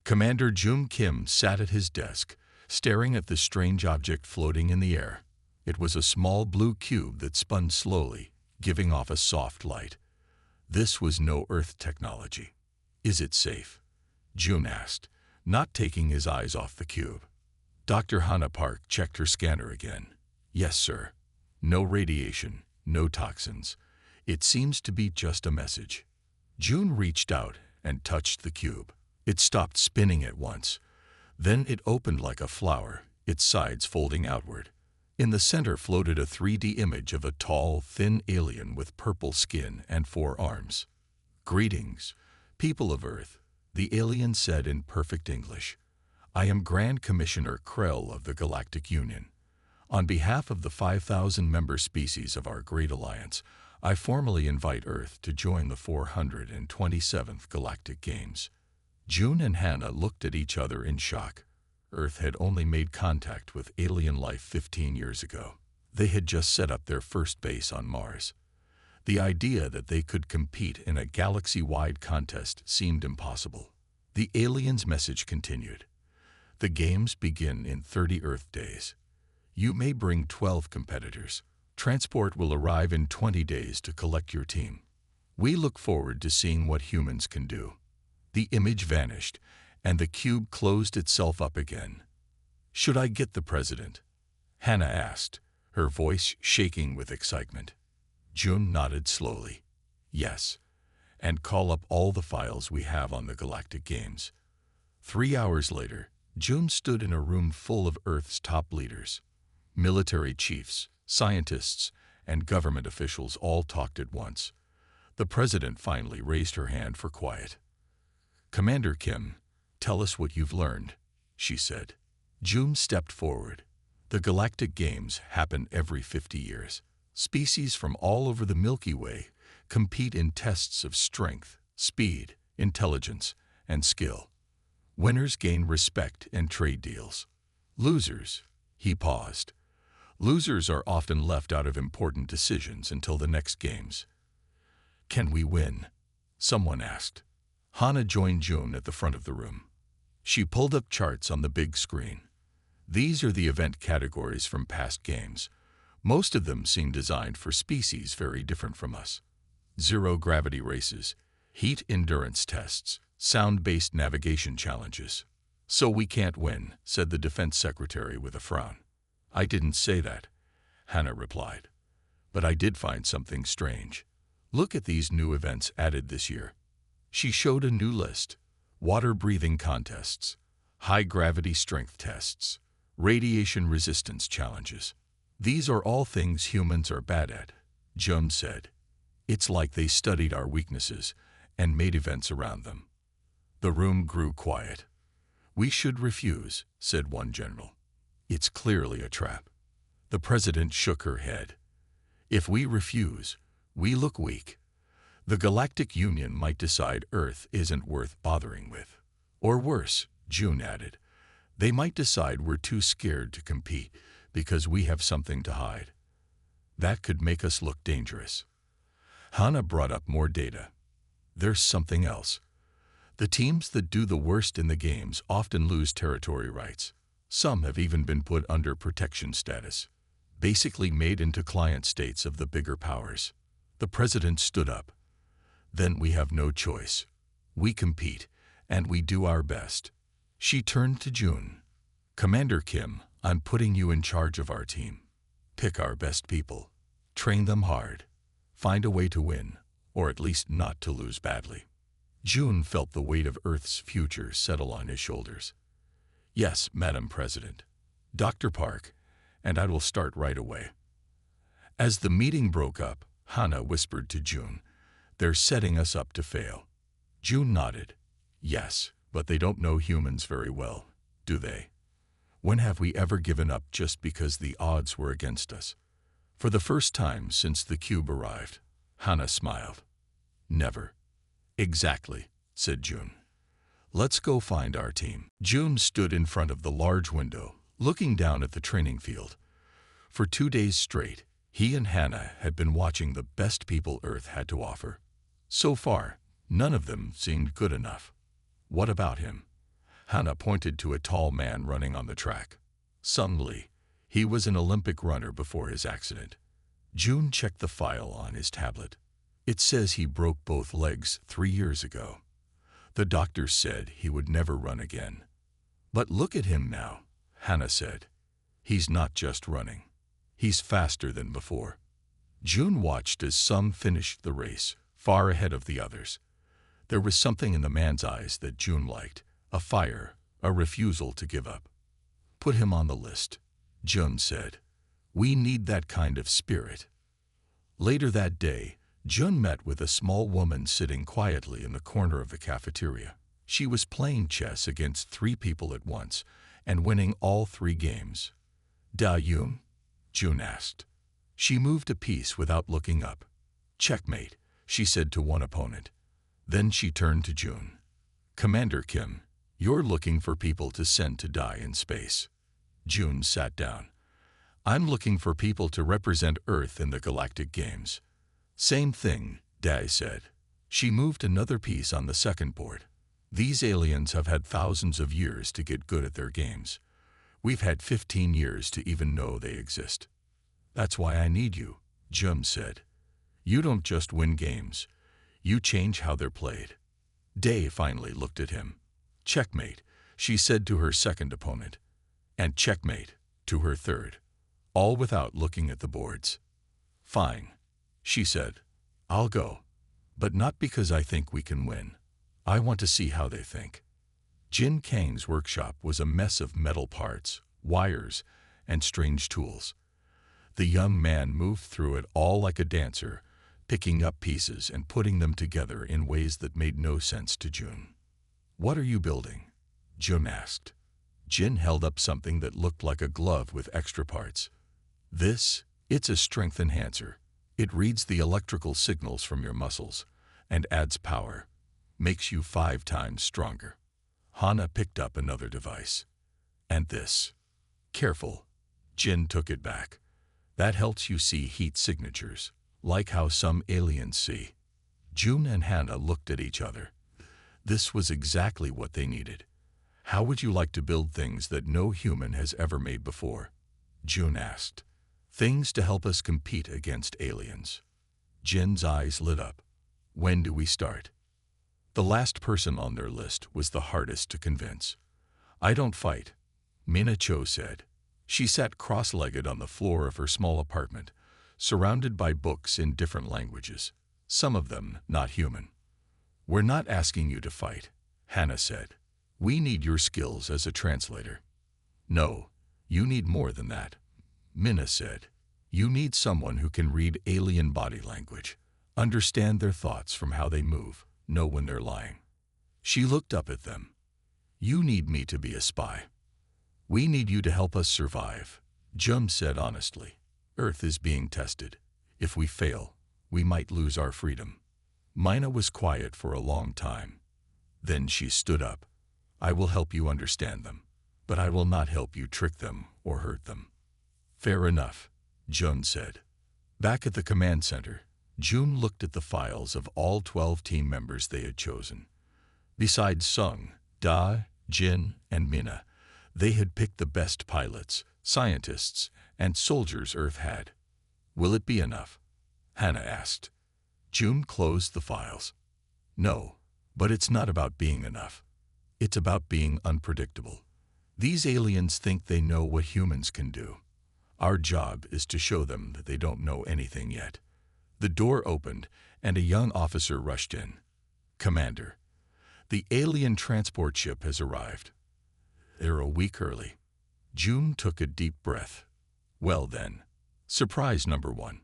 Commander Jun Kim sat at his desk, staring at the strange object floating in the air. It was a small blue cube that spun slowly, giving off a soft light. This was no Earth technology. "Is it safe?" Jun asked, not taking his eyes off the cube. Dr. Hannah Park checked her scanner again. "Yes, sir. No radiation, no toxins. It seems to be just a message." Jun reached out and touched the cube. It stopped spinning at once. Then it opened like a flower, its sides folding outward. In the center floated a 3D image of a tall, thin alien with purple skin and 4 arms. "Greetings, people of Earth," the alien said in perfect English. "I am Grand Commissioner Krell of the Galactic Union. On behalf of the 5,000 member species of our Great Alliance, I formally invite Earth to join the 427th Galactic Games." Jun and Hannah looked at each other in shock. Earth had only made contact with alien life 15 years ago. They had just set up their first base on Mars. The idea that they could compete in a galaxy-wide contest seemed impossible. The alien's message continued. "The games begin in 30 Earth days. You may bring 12 competitors. Transport will arrive in 20 days to collect your team. We look forward to seeing what humans can do." The image vanished, and the cube closed itself up again. "Should I get the president?" Hannah asked, her voice shaking with excitement. Jun nodded slowly. "Yes, and call up all the files we have on the Galactic Games." 3 hours later, Jun stood in a room full of Earth's top leaders. Military chiefs, scientists, and government officials all talked at once. The president finally raised her hand for quiet. "Commander Kim, tell us what you've learned," she said. Jun stepped forward. "The Galactic Games happen every 50 years. Species from all over the Milky Way compete in tests of strength, speed, intelligence, and skill. Winners gain respect and trade deals. Losers," he paused. "Losers are often left out of important decisions until the next games." "Can we win?" someone asked. Hannah joined Jun at the front of the room. She pulled up charts on the big screen. "These are the event categories from past games. Most of them seem designed for species very different from us. Zero-gravity races, heat endurance tests, sound-based navigation challenges." "So we can't win," said the defense secretary with a frown. "I didn't say that," Hannah replied. "But I did find something strange. Look at these new events added this year." She showed a new list: water-breathing contests, high-gravity strength tests, radiation resistance challenges. "These are all things humans are bad at," Jun said. "It's like they studied our weaknesses and made events around them." The room grew quiet. "We should refuse," said one general. "It's clearly a trap." The president shook her head. "If we refuse, we look weak. The Galactic Union might decide Earth isn't worth bothering with. Or worse," Jun added, "they might decide we're too scared to compete because we have something to hide. That could make us look dangerous." Hannah brought up more data. "There's something else. The teams that do the worst in the games often lose territory rights. Some have even been put under protection status, basically made into client states of the bigger powers." The president stood up. "Then we have no choice. We compete, and we do our best." She turned to Jun. "Commander Kim, I'm putting you in charge of our team. Pick our best people. Train them hard. Find a way to win, or at least not to lose badly." Jun felt the weight of Earth's future settle on his shoulders. "Yes, Madam President. Dr. Park, and I will start right away." As the meeting broke up, Hannah whispered to Jun, "They're setting us up to fail." Jun nodded. "Yes, but they don't know humans very well, do they? When have we ever given up just because the odds were against us?" "For the first time since the cube arrived," Hannah smiled. "Never." "Exactly," said Jun. "Let's go find our team." Jun stood in front of the large window, looking down at the training field. For 2 days straight, he and Hannah had been watching the best people Earth had to offer. So far, none of them seemed good enough. "What about him?" Hannah pointed to a tall man running on the track. Suddenly, he was an Olympic runner before his accident. June checked the file on his tablet. It says he broke both legs 3 years ago. The doctor said he would never run again. But look at him now, Hannah said. He's not just running. He's faster than before. June watched as some finished the race, far ahead of the others. There was something in the man's eyes that June liked, a fire, a refusal to give up. Put him on the list, June said. We need that kind of spirit. Later that day, June met with a small woman sitting quietly in the corner of the cafeteria. She was playing chess against 3 people at once and winning all 3 games. Da Yun? June asked. She moved a piece without looking up. Checkmate, she said to one opponent. Then she turned to June. Commander Kim, you're looking for people to send to die in space. June sat down. I'm looking for people to represent Earth in the Galactic Games. Same thing, Dai said. She moved another piece on the second board. These aliens have had thousands of years to get good at their games. We've had 15 years to even know they exist. That's why I need you, Jum said. You don't just win games. You change how they're played. Day finally looked at him. Checkmate, she said to her second opponent. And checkmate, to her third. All without looking at the boards. Fine, she said. I'll go. But not because I think we can win. I want to see how they think. Jin Kang's workshop was a mess of metal parts, wires, and strange tools. The young man moved through it all like a dancer, picking up pieces and putting them together in ways that made no sense to Jun. What are you building? Jun asked. Jin held up something that looked like a glove with extra parts. It's a strength enhancer. It reads the electrical signals from your muscles and adds power, makes you 5 times stronger. Hana picked up another device. And this. Careful. Jin took it back. That helps you see heat signatures, like how some aliens see. June and Hannah looked at each other. This was exactly what they needed. How would you like to build things that no human has ever made before? June asked. Things to help us compete against aliens. Jin's eyes lit up. When do we start? The last person on their list was the hardest to convince. I don't fight, Mina Cho said. She sat cross-legged on the floor of her small apartment, surrounded by books in different languages, some of them not human. We're not asking you to fight, Hannah said. We need your skills as a translator. No, you need more than that, Mina said. You need someone who can read alien body language, understand their thoughts from how they move, know when they're lying. She looked up at them. You need me to be a spy. We need you to help us survive, Jum said honestly. Earth is being tested. If we fail, we might lose our freedom. Mina was quiet for a long time. Then she stood up. I will help you understand them, but I will not help you trick them or hurt them. Fair enough, Jun said. Back at the command center, June looked at the files of all 12 team members they had chosen. Besides Sung, Da, Jin, and Mina, they had picked the best pilots, scientists, and soldiers Earth had. Will it be enough? Hannah asked. June closed the files. No, but it's not about being enough. It's about being unpredictable. These aliens think they know what humans can do. Our job is to show them that they don't know anything yet. The door opened, and a young officer rushed in. Commander, the alien transport ship has arrived. They're a week early. June took a deep breath. Well then, surprise number 1.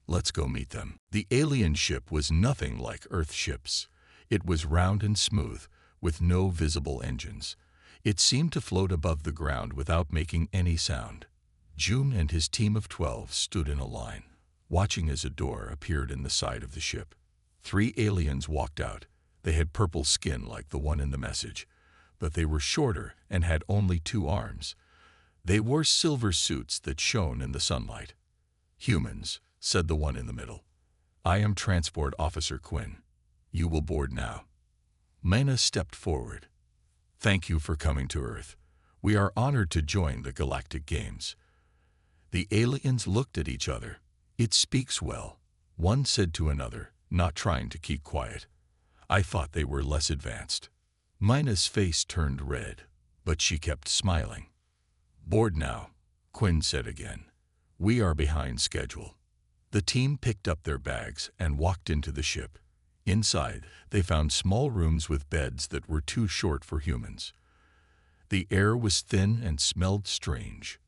Let's go meet them. The alien ship was nothing like Earth ships. It was round and smooth, with no visible engines. It seemed to float above the ground without making any sound. June and his team of 12 stood in a line, watching as a door appeared in the side of the ship. 3 aliens walked out. They had purple skin like the one in the message, but they were shorter and had only 2 arms. They wore silver suits that shone in the sunlight. Humans, said the one in the middle. I am Transport Officer Quinn. You will board now. Mena stepped forward. Thank you for coming to Earth. We are honored to join the Galactic Games. The aliens looked at each other. It speaks well. One said to another, not trying to keep quiet. I thought they were less advanced. Mina's face turned red, but she kept smiling. Bored now, Quinn said again. We are behind schedule. The team picked up their bags and walked into the ship. Inside, they found small rooms with beds that were too short for humans. The air was thin and smelled strange.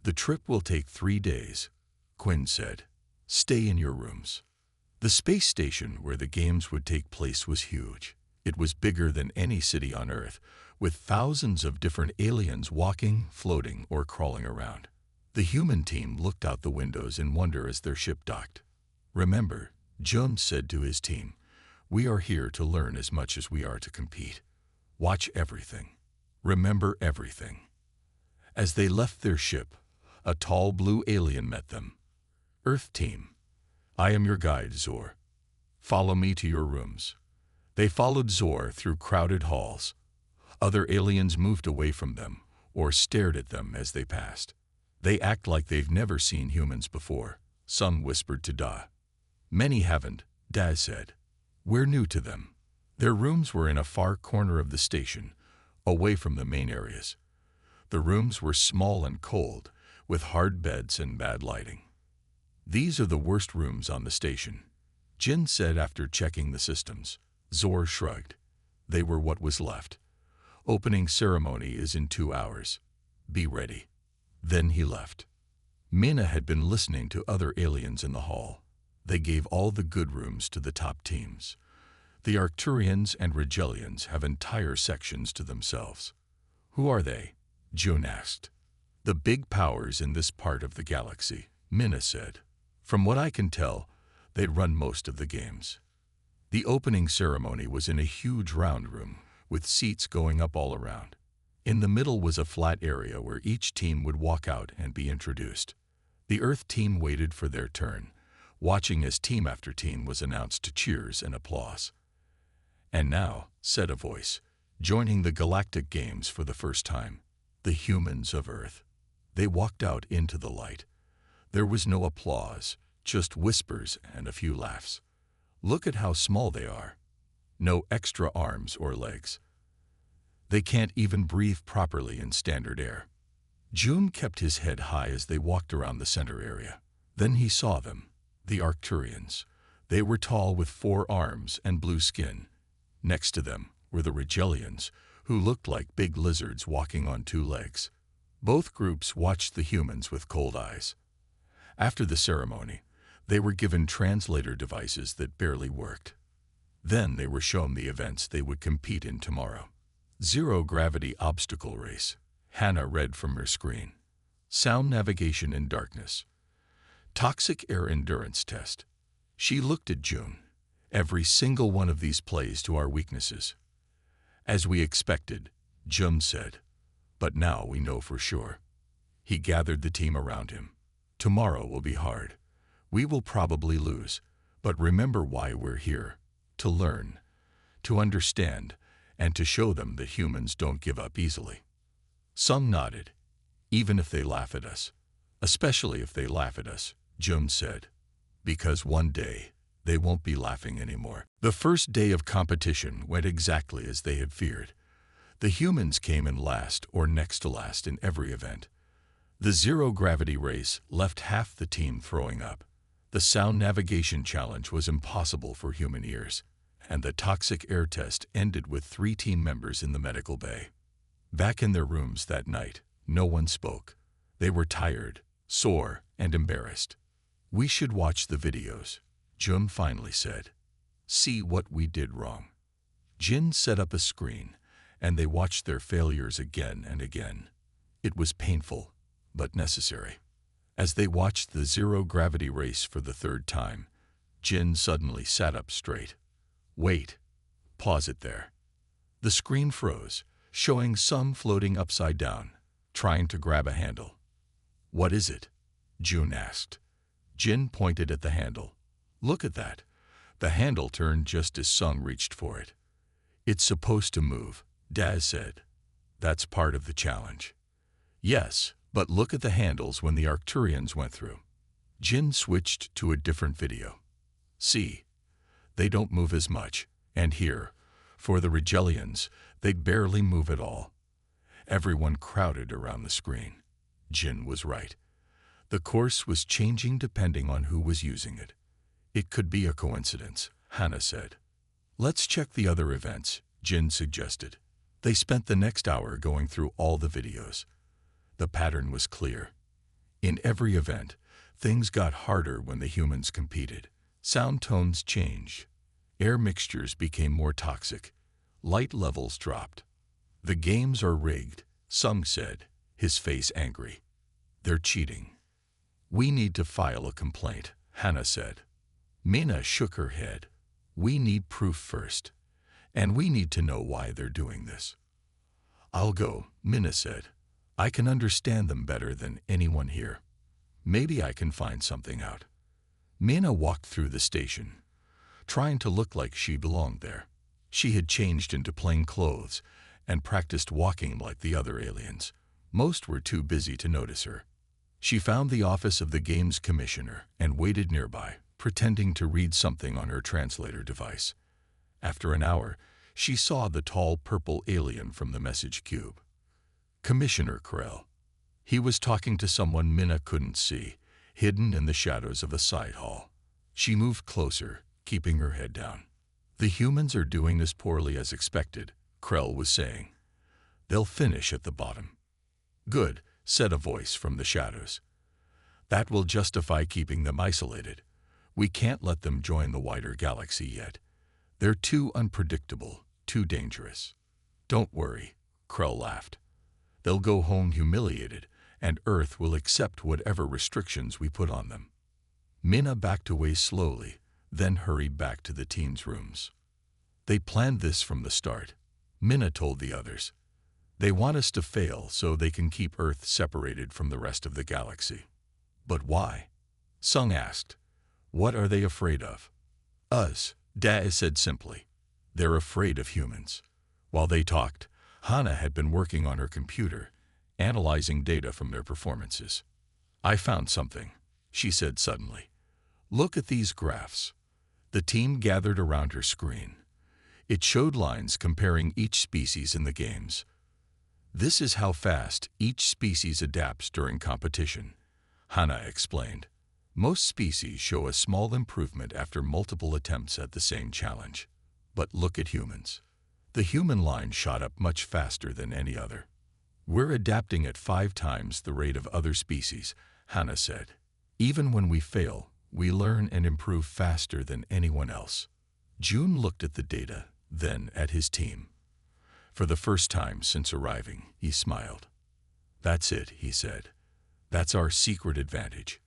The trip will take 3 days, Quinn said. Stay in your rooms. The space station where the games would take place was huge. It was bigger than any city on Earth, with thousands of different aliens walking, floating, or crawling around. The human team looked out the windows in wonder as their ship docked. Remember, Jum said to his team, we are here to learn as much as we are to compete. Watch everything. Remember everything. As they left their ship, a tall blue alien met them. Earth team, I am your guide, Zor. Follow me to your rooms. They followed Zor through crowded halls. Other aliens moved away from them or stared at them as they passed. They act like they've never seen humans before, some whispered to Da. Many haven't, Daz said. We're new to them. Their rooms were in a far corner of the station, away from the main areas. The rooms were small and cold, with hard beds and bad lighting. These are the worst rooms on the station, Jin said after checking the systems. Zor shrugged. They were what was left. Opening ceremony is in 2 hours. Be ready. Then he left. Mina had been listening to other aliens in the hall. They gave all the good rooms to the top teams. The Arcturians and Rigelians have entire sections to themselves. Who are they? Jun asked. The big powers in this part of the galaxy, Mina said. From what I can tell, they'd run most of the games. The opening ceremony was in a huge round room, with seats going up all around. In the middle was a flat area where each team would walk out and be introduced. The Earth team waited for their turn, watching as team after team was announced to cheers and applause. And now, said a voice, joining the Galactic Games for the first time, the humans of Earth. They walked out into the light. There was no applause, just whispers and a few laughs. Look at how small they are. No extra arms or legs. They can't even breathe properly in standard air. Jun kept his head high as they walked around the center area. Then he saw them, the Arcturians. They were tall with 4 arms and blue skin. Next to them were the Rigelians, who looked like big lizards walking on 2 legs. Both groups watched the humans with cold eyes. After the ceremony, they were given translator devices that barely worked. Then they were shown the events they would compete in tomorrow. Zero-gravity obstacle race, Hannah read from her screen. Sound navigation in darkness. Toxic air endurance test. She looked at Jun. Every single one of these plays to our weaknesses. As we expected, Jun said. But now we know for sure. He gathered the team around him. Tomorrow will be hard. We will probably lose, but remember why we're here. To learn, to understand, and to show them that humans don't give up easily. Some nodded, even if they laugh at us. Especially if they laugh at us, Jun said. Because one day, they won't be laughing anymore. The first day of competition went exactly as they had feared. The humans came in last or next to last in every event. The zero-gravity race left half the team throwing up. The sound navigation challenge was impossible for human ears, and the toxic air test ended with 3 team members in the medical bay. Back in their rooms that night, no one spoke. They were tired, sore, and embarrassed. We should watch the videos, Jun finally said. See what we did wrong. Jin set up a screen, and they watched their failures again and again. It was painful, but necessary. As they watched the zero-gravity race for the 3rd time, Jin suddenly sat up straight. Wait. Pause it there. The screen froze, showing some floating upside down, trying to grab a handle. What is it? Jun asked. Jin pointed at the handle. Look at that. The handle turned just as Sung reached for it. It's supposed to move, Daz said. That's part of the challenge. Yes, but look at the handles when the Arcturians went through. Jin switched to a different video. See, they don't move as much, and here, for the Regelians, they'd barely move at all. Everyone crowded around the screen. Jin was right. The course was changing depending on who was using it. It could be a coincidence, Hannah said. Let's check the other events, Jin suggested. They spent the next hour going through all the videos. The pattern was clear. In every event, things got harder when the humans competed. Sound tones changed. Air mixtures became more toxic. Light levels dropped. The games are rigged, Sung said, his face angry. They're cheating. We need to file a complaint, Hannah said. Mina shook her head. We need proof first, and we need to know why they're doing this. I'll go, Mina said. I can understand them better than anyone here. Maybe I can find something out. Mina walked through the station, trying to look like she belonged there. She had changed into plain clothes and practiced walking like the other aliens. Most were too busy to notice her. She found the office of the game's commissioner and waited nearby, pretending to read something on her translator device. After an hour, she saw the tall purple alien from the message cube. Commissioner Krell. He was talking to someone Mina couldn't see, hidden in the shadows of a side hall. She moved closer, keeping her head down. The humans are doing as poorly as expected, Krell was saying. They'll finish at the bottom. Good, said a voice from the shadows. That will justify keeping them isolated. We can't let them join the wider galaxy yet. They're too unpredictable, too dangerous. Don't worry, Krell laughed. They'll go home humiliated, and Earth will accept whatever restrictions we put on them. Mina backed away slowly, then hurried back to the teens' rooms. They planned this from the start, Mina told the others. They want us to fail so they can keep Earth separated from the rest of the galaxy. But why? Sung asked. What are they afraid of? Us, Daz said simply. They're afraid of humans. While they talked, Hannah had been working on her computer, analyzing data from their performances. I found something, she said suddenly. Look at these graphs. The team gathered around her screen. It showed lines comparing each species in the games. This is how fast each species adapts during competition, Hannah explained. Most species show a small improvement after multiple attempts at the same challenge. But look at humans. The human line shot up much faster than any other. We're adapting at 5 times the rate of other species, Hannah said. Even when we fail, we learn and improve faster than anyone else. June looked at the data, then at his team. For the first time since arriving, he smiled. That's it, he said. That's our secret advantage.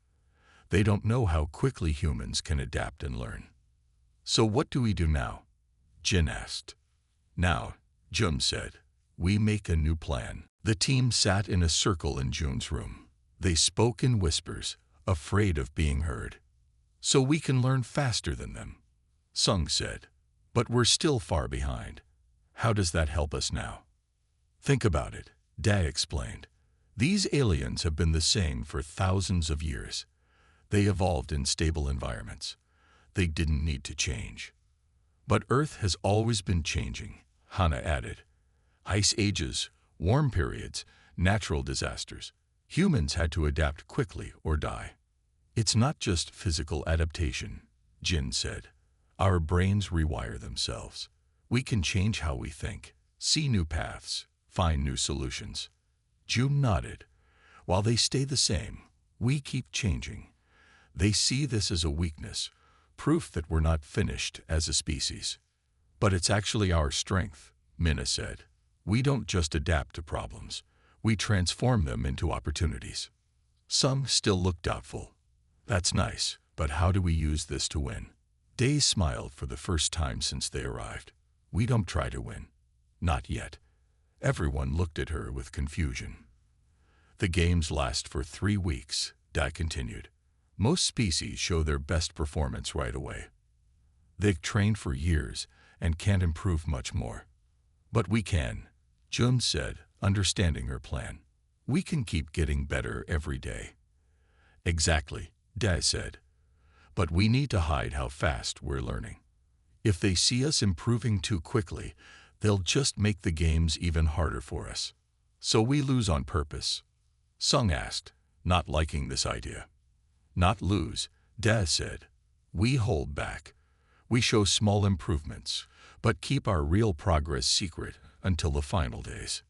They don't know how quickly humans can adapt and learn. So what do we do now? Jin asked. Now, Jun said, we make a new plan. The team sat in a circle in Jun's room. They spoke in whispers, afraid of being heard. So we can learn faster than them, Sung said. But we're still far behind. How does that help us now? Think about it, Da explained. These aliens have been the same for thousands of years. They evolved in stable environments. They didn't need to change. But Earth has always been changing, Hannah added. Ice ages, warm periods, natural disasters. Humans had to adapt quickly or die. It's not just physical adaptation, Jin said. Our brains rewire themselves. We can change how we think, see new paths, find new solutions. June nodded. While they stay the same, we keep changing. They see this as a weakness, proof that we're not finished as a species. But it's actually our strength, Mina said. We don't just adapt to problems. We transform them into opportunities. Some still look doubtful. That's nice, but how do we use this to win? Day smiled for the first time since they arrived. We don't try to win. Not yet. Everyone looked at her with confusion. The games last for 3 weeks, Da continued. Most species show their best performance right away. They've trained for years and can't improve much more. But we can, Jun said, understanding her plan. We can keep getting better every day. Exactly, Dae said. But we need to hide how fast we're learning. If they see us improving too quickly, they'll just make the games even harder for us. So we lose on purpose. Sung asked, not liking this idea. Not lose, Dae said. We hold back. We show small improvements, but keep our real progress secret until the final days.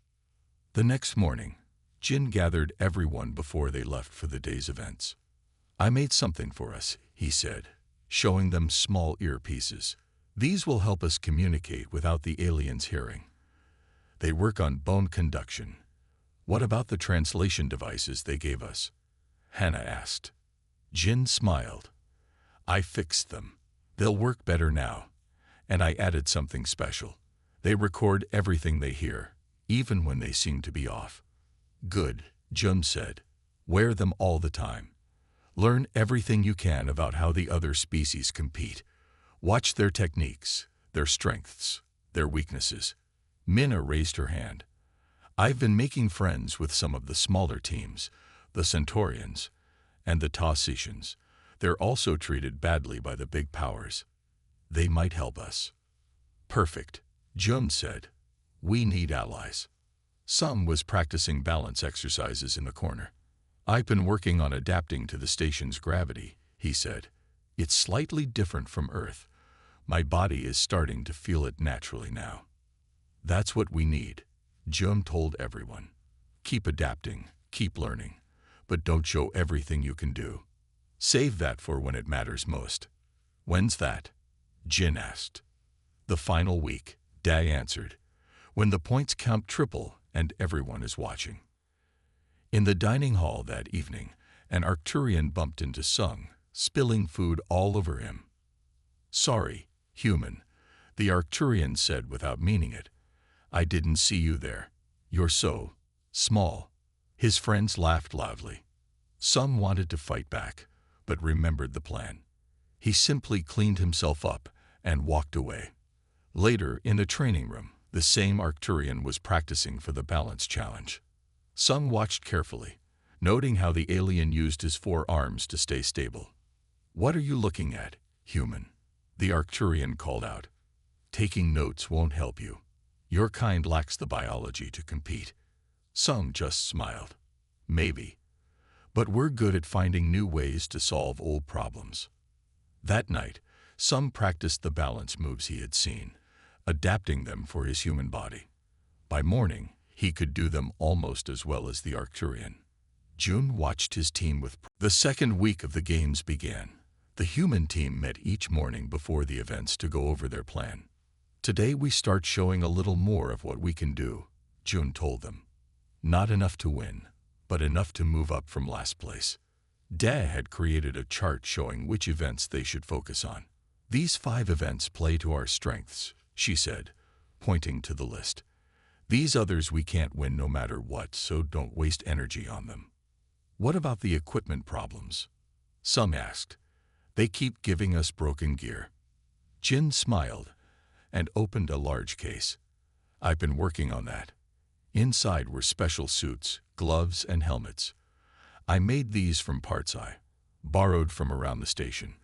The next morning, Jin gathered everyone before they left for the day's events. I made something for us, he said, showing them small earpieces. These will help us communicate without the aliens hearing. They work on bone conduction. What about the translation devices they gave us? Hannah asked. Jin smiled. I fixed them. They'll work better now. And I added something special. They record everything they hear, even when they seem to be off. Good, Jun said. Wear them all the time. Learn everything you can about how the other species compete. Watch their techniques, their strengths, their weaknesses. Minna raised her hand. I've been making friends with some of the smaller teams, the Centaurians, and the Tausicians. They're also treated badly by the big powers. They might help us. Perfect, Jun said. We need allies. Sung was practicing balance exercises in the corner. I've been working on adapting to the station's gravity, he said. It's slightly different from Earth. My body is starting to feel it naturally now. That's what we need, Jun told everyone. Keep adapting, keep learning, but don't show everything you can do. Save that for when it matters most. When's that? Jin asked. The final week, Dae answered. When the points count triple and everyone is watching. In the dining hall that evening, an Arcturian bumped into Sung, spilling food all over him. Sorry, human, the Arcturian said without meaning it. I didn't see you there. You're so small. His friends laughed loudly. Sung wanted to fight back, but remembered the plan. He simply cleaned himself up and walked away. Later, in the training room, the same Arcturian was practicing for the balance challenge. Sung watched carefully, noting how the alien used his 4 arms to stay stable. What are you looking at, human? The Arcturian called out. Taking notes won't help you. Your kind lacks the biology to compete. Sung just smiled. Maybe. But we're good at finding new ways to solve old problems. That night, Sung practiced the balance moves he had seen, adapting them for his human body. By morning, he could do them almost as well as the Arcturian. Jun watched his team with pride. The second week of the games began. The human team met each morning before the events to go over their plan. Today we start showing a little more of what we can do, Jun told them. Not enough to win, but enough to move up from last place. Dae had created a chart showing which events they should focus on. These 5 events play to our strengths, she said, pointing to the list. These others we can't win no matter what, so don't waste energy on them. What about the equipment problems? Sung asked. They keep giving us broken gear. Jin smiled and opened a large case. I've been working on that. Inside were special suits, gloves, and helmets. I made these from parts I borrowed from around the station.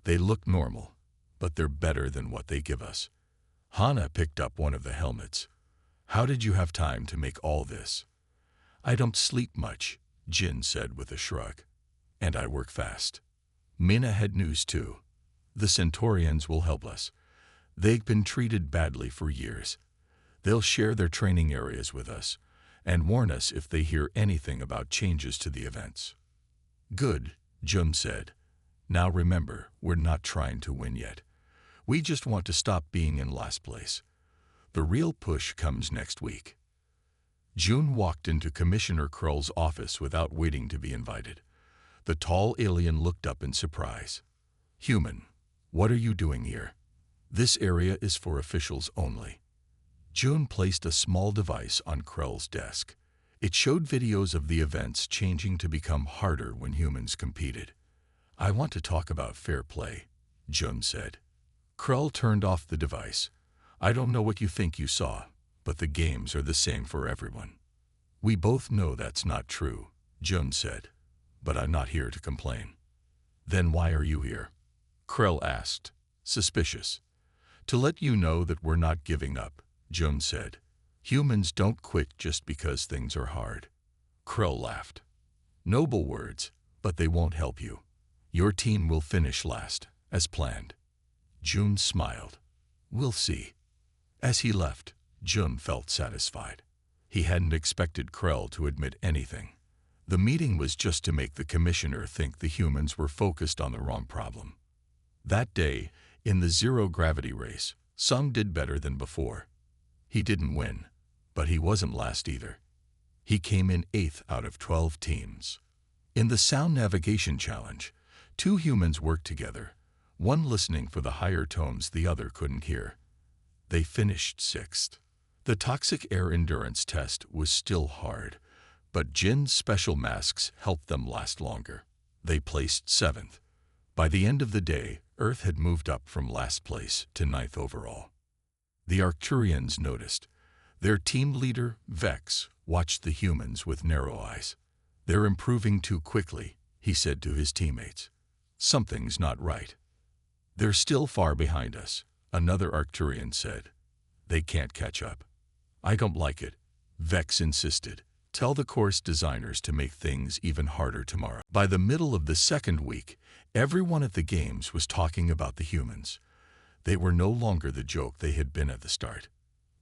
They look normal, but they're better than what they give us. Hannah picked up one of the helmets. How did you have time to make all this? I don't sleep much, Jin said with a shrug. And I work fast. Minna had news too. The Centaurians will help us. They've been treated badly for years. They'll share their training areas with us and warn us if they hear anything about changes to the events. Good, Jun said. Now remember, we're not trying to win yet. We just want to stop being in last place. The real push comes next week. Jun walked into Commissioner Krull's office without waiting to be invited. The tall alien looked up in surprise. Human, what are you doing here? This area is for officials only. Jun placed a small device on Krull's desk. It showed videos of the events changing to become harder when humans competed. I want to talk about fair play, Jun said. Krull turned off the device. I don't know what you think you saw, but the games are the same for everyone. We both know that's not true, Jun said, but I'm not here to complain. Then why are you here? Krell asked, suspicious. To let you know that we're not giving up, Jun said. Humans don't quit just because things are hard. Krell laughed. Noble words, but they won't help you. Your team will finish last, as planned. Jun smiled. We'll see. As he left, Jun felt satisfied. He hadn't expected Krell to admit anything. The meeting was just to make the commissioner think the humans were focused on the wrong problem. That day, in the zero-gravity race, Sung did better than before. He didn't win, but he wasn't last either. He came in 8th out of 12 teams. In the sound navigation challenge, 2 humans worked together, one listening for the higher tones the other couldn't hear. They finished 6th. The toxic air endurance test was still hard, but Jin's special masks helped them last longer. They placed 7th. By the end of the day, Earth had moved up from last place to 9th overall. The Arcturians noticed. Their team leader, Vex, watched the humans with narrow eyes. They're improving too quickly, he said to his teammates. Something's not right. They're still far behind us, another Arcturian said. They can't catch up. I don't like it, Vex insisted. Tell the course designers to make things even harder tomorrow. By the middle of the second week, everyone at the games was talking about the humans. They were no longer the joke they had been at the start.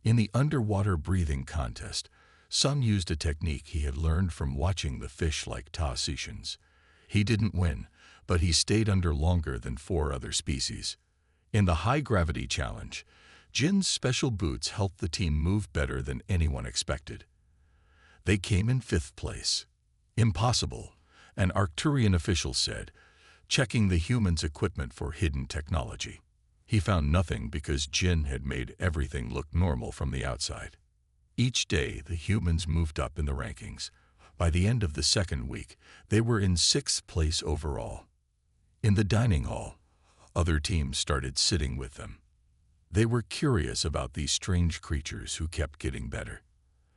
In the underwater breathing contest, Sung used a technique he had learned from watching the fish-like Taotians. He didn't win, but he stayed under longer than 4 other species. In the high-gravity challenge, Jin's special boots helped the team move better than anyone expected. They came in 5th place. Impossible, an Arcturian official said, checking the humans' equipment for hidden technology. He found nothing because Jin had made everything look normal from the outside. Each day, the humans moved up in the rankings. By the end of the second week, they were in 6th place overall. In the dining hall, other teams started sitting with them. They were curious about these strange creatures who kept getting better.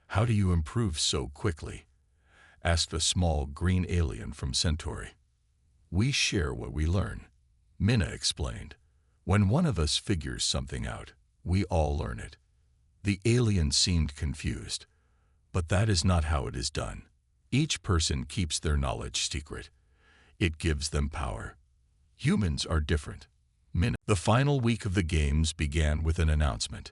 How do you improve so quickly? Asked a small green alien from Centauri. We share what we learn, Minna explained. When one of us figures something out, we all learn it. The alien seemed confused. But that is not how it is done. Each person keeps their knowledge secret. It gives them power. Humans are different. Minna. The final week of the games began with an announcement.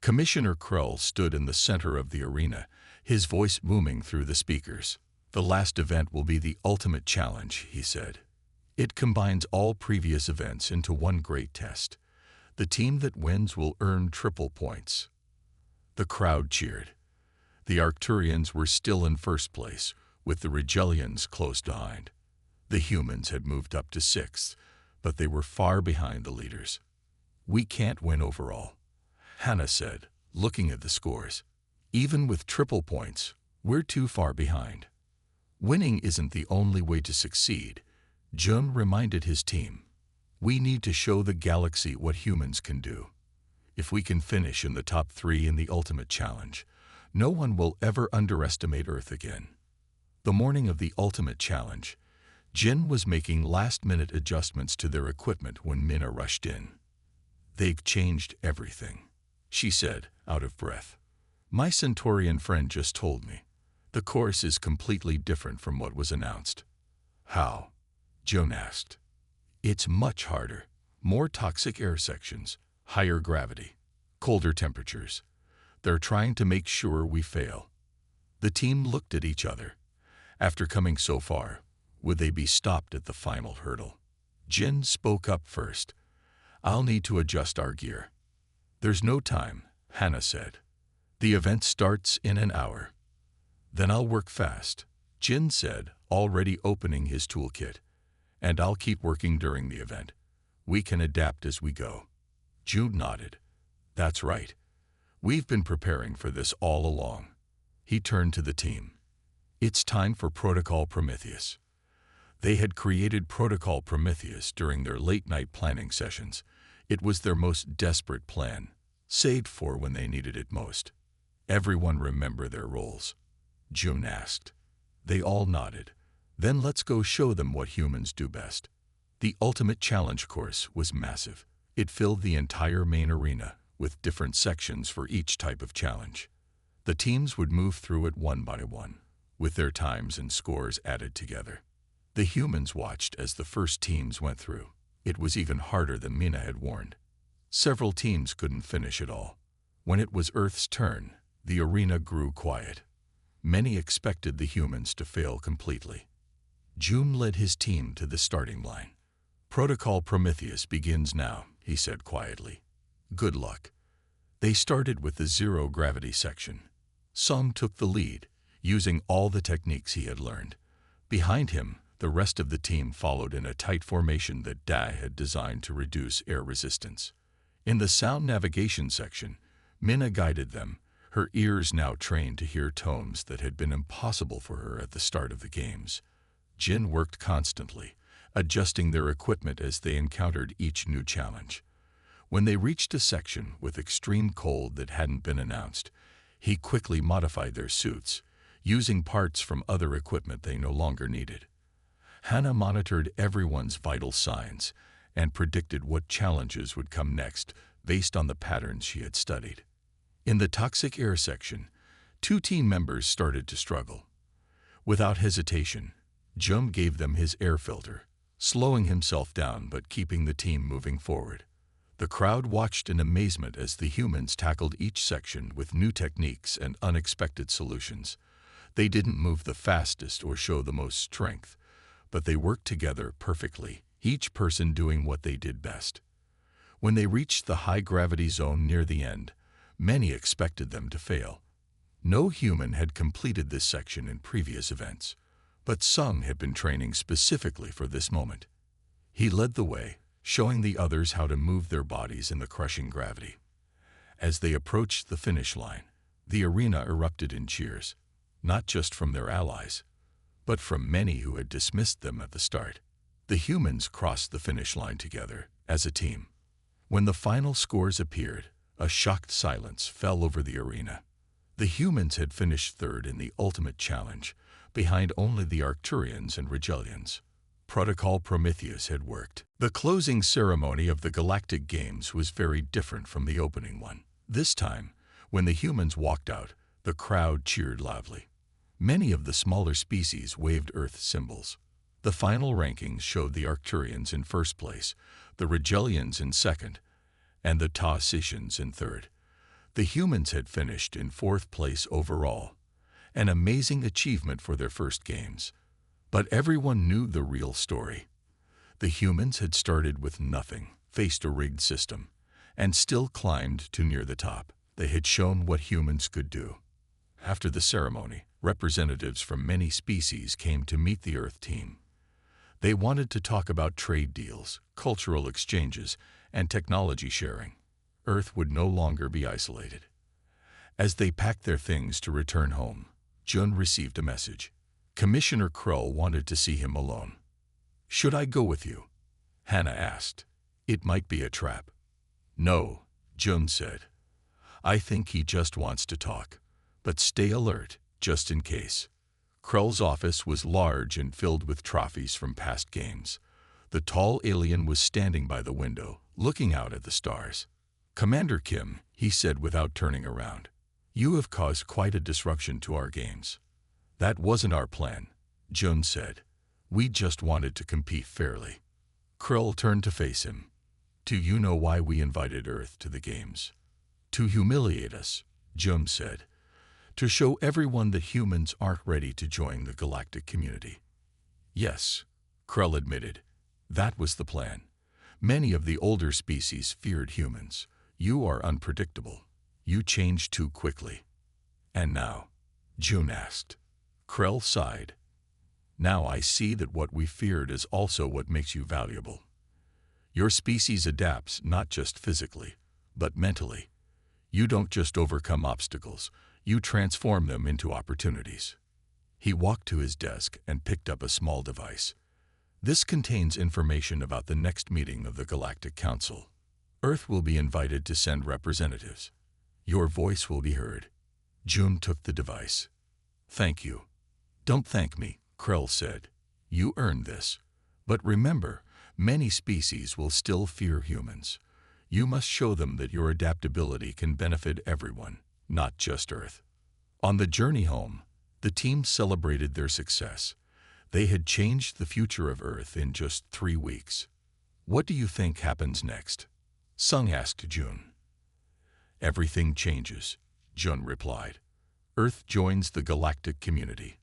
Commissioner Krull stood in the center of the arena, his voice booming through the speakers. The last event will be the ultimate challenge, he said. It combines all previous events into one great test. The team that wins will earn triple points. The crowd cheered. The Arcturians were still in 1st place, with the Regellians close behind. The humans had moved up to 6th, but they were far behind the leaders. We can't win overall, Hannah said, looking at the scores. Even with triple points, we're too far behind. Winning isn't the only way to succeed, Jun reminded his team. We need to show the galaxy what humans can do. If we can finish in the top 3 in the ultimate challenge, no one will ever underestimate Earth again. The morning of the ultimate challenge, Jin was making last-minute adjustments to their equipment when Minna rushed in. They've changed everything, she said, out of breath. My Centaurian friend just told me. The course is completely different from what was announced. How? Jun asked. It's much harder. More toxic air sections, higher gravity, colder temperatures. They're trying to make sure we fail. The team looked at each other. After coming so far, would they be stopped at the final hurdle? Jin spoke up first. I'll need to adjust our gear. There's no time, Hannah said. The event starts in an hour. Then I'll work fast, Jin said, already opening his toolkit. And I'll keep working during the event. We can adapt as we go. Jun nodded. That's right. We've been preparing for this all along. He turned to the team. It's time for Protocol Prometheus. They had created Protocol Prometheus during their late-night planning sessions. It was their most desperate plan, saved for when they needed it most. Everyone remember their roles? June asked. They all nodded. Then let's go show them what humans do best. The ultimate challenge course was massive. It filled the entire main arena, with different sections for each type of challenge. The teams would move through it one by one, with their times and scores added together. The humans watched as the first teams went through. It was even harder than Mina had warned. Several teams couldn't finish it all. When it was Earth's turn, the arena grew quiet. Many expected the humans to fail completely. June led his team to the starting line. Protocol Prometheus begins now, he said quietly. Good luck. They started with the zero-gravity section. Sung took the lead, using all the techniques he had learned. Behind him, the rest of the team followed in a tight formation that Da had designed to reduce air resistance. In the sound navigation section, Mina guided them, her ears now trained to hear tones that had been impossible for her at the start of the games. Jin worked constantly, adjusting their equipment as they encountered each new challenge. When they reached a section with extreme cold that hadn't been announced, he quickly modified their suits, using parts from other equipment they no longer needed. Hannah monitored everyone's vital signs and predicted what challenges would come next based on the patterns she had studied. In the toxic air section, 2 team members started to struggle. Without hesitation, Jum gave them his air filter, slowing himself down but keeping the team moving forward. The crowd watched in amazement as the humans tackled each section with new techniques and unexpected solutions. They didn't move the fastest or show the most strength, but they worked together perfectly, each person doing what they did best. When they reached the high-gravity zone near the end, many expected them to fail. No human had completed this section in previous events, but Sung had been training specifically for this moment. He led the way, showing the others how to move their bodies in the crushing gravity. As they approached the finish line, the arena erupted in cheers, not just from their allies, but from many who had dismissed them at the start. The humans crossed the finish line together, as a team. When the final scores appeared, a shocked silence fell over the arena. The humans had finished third in the ultimate challenge, behind only the Arcturians and Regelians. Protocol Prometheus had worked. The closing ceremony of the Galactic Games was very different from the opening one. This time, when the humans walked out, the crowd cheered loudly. Many of the smaller species waved Earth symbols. The final rankings showed the Arcturians in first place, the Regelians in second, and the Tausicians in third. The humans had finished in fourth place overall, an amazing achievement for their first games. But everyone knew the real story. The humans had started with nothing, faced a rigged system, and still climbed to near the top. They had shown what humans could do. After the ceremony, representatives from many species came to meet the Earth team. They wanted to talk about trade deals, cultural exchanges, and technology sharing. Earth would no longer be isolated. As they packed their things to return home, Jun received a message. Commissioner Krull wanted to see him alone. Should I go with you? Hannah asked. It might be a trap. No, Jun said. I think he just wants to talk, but stay alert, just in case. Krull's office was large and filled with trophies from past games. The tall alien was standing by the window, looking out at the stars. Commander Kim, he said without turning around, you have caused quite a disruption to our games. That wasn't our plan, Jun said. We just wanted to compete fairly. Krull turned to face him. Do you know why we invited Earth to the games? To humiliate us, Jun said. To show everyone that humans aren't ready to join the galactic community. Yes, Krull admitted. That was the plan. Many of the older species feared humans. You are unpredictable. You change too quickly. And now? Jun asked. Krull sighed. Now I see that what we feared is also what makes you valuable. Your species adapts not just physically, but mentally. You don't just overcome obstacles, you transform them into opportunities. He walked to his desk and picked up a small device. This contains information about the next meeting of the Galactic Council. Earth will be invited to send representatives. Your voice will be heard. June took the device. "Thank you." "Don't thank me," Krell said. "You earned this. But remember, many species will still fear humans. You must show them that your adaptability can benefit everyone, not just Earth." On the journey home, the team celebrated their success. They had changed the future of Earth in just 3 weeks. "What do you think happens next?" Sung asked June. "Everything changes," Jun replied. "Earth joins the galactic community.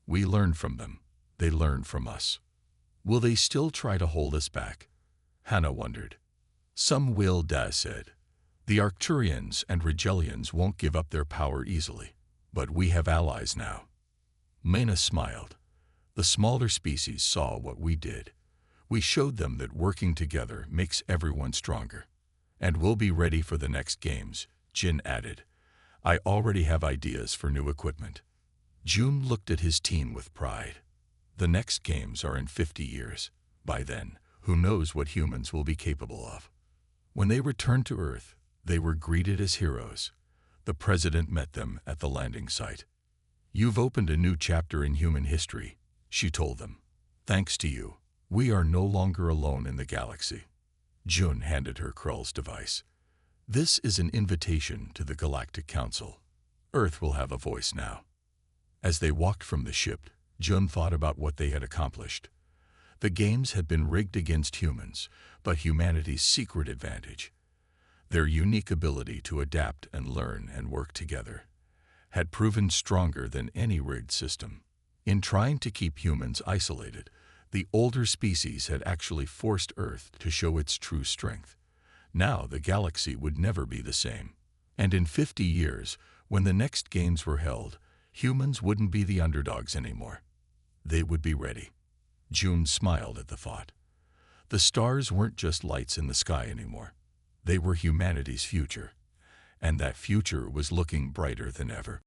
We learn from them. They learn from us. Will they still try to hold us back?" Hannah wondered. "Some will," Daz said. "The Arcturians and Rigelians won't give up their power easily. But we have allies now." Mena smiled. "The smaller species saw what we did. We showed them that working together makes everyone stronger. And we'll be ready for the next games," Jin added. "I already have ideas for new equipment." June looked at his team with pride. The next games are in 50 years. By then, who knows what humans will be capable of. When they returned to Earth, they were greeted as heroes. The president met them at the landing site. "You've opened a new chapter in human history," she told them. "Thanks to you, we are no longer alone in the galaxy." June handed her Krell's device. "This is an invitation to the Galactic Council. Earth will have a voice now." As they walked from the ship, Jun thought about what they had accomplished. The games had been rigged against humans, but humanity's secret advantage, their unique ability to adapt and learn and work together, had proven stronger than any rigged system. In trying to keep humans isolated, the older species had actually forced Earth to show its true strength. Now the galaxy would never be the same. And in 50 years, when the next games were held, humans wouldn't be the underdogs anymore. They would be ready. June smiled at the thought. The stars weren't just lights in the sky anymore. They were humanity's future. And that future was looking brighter than ever.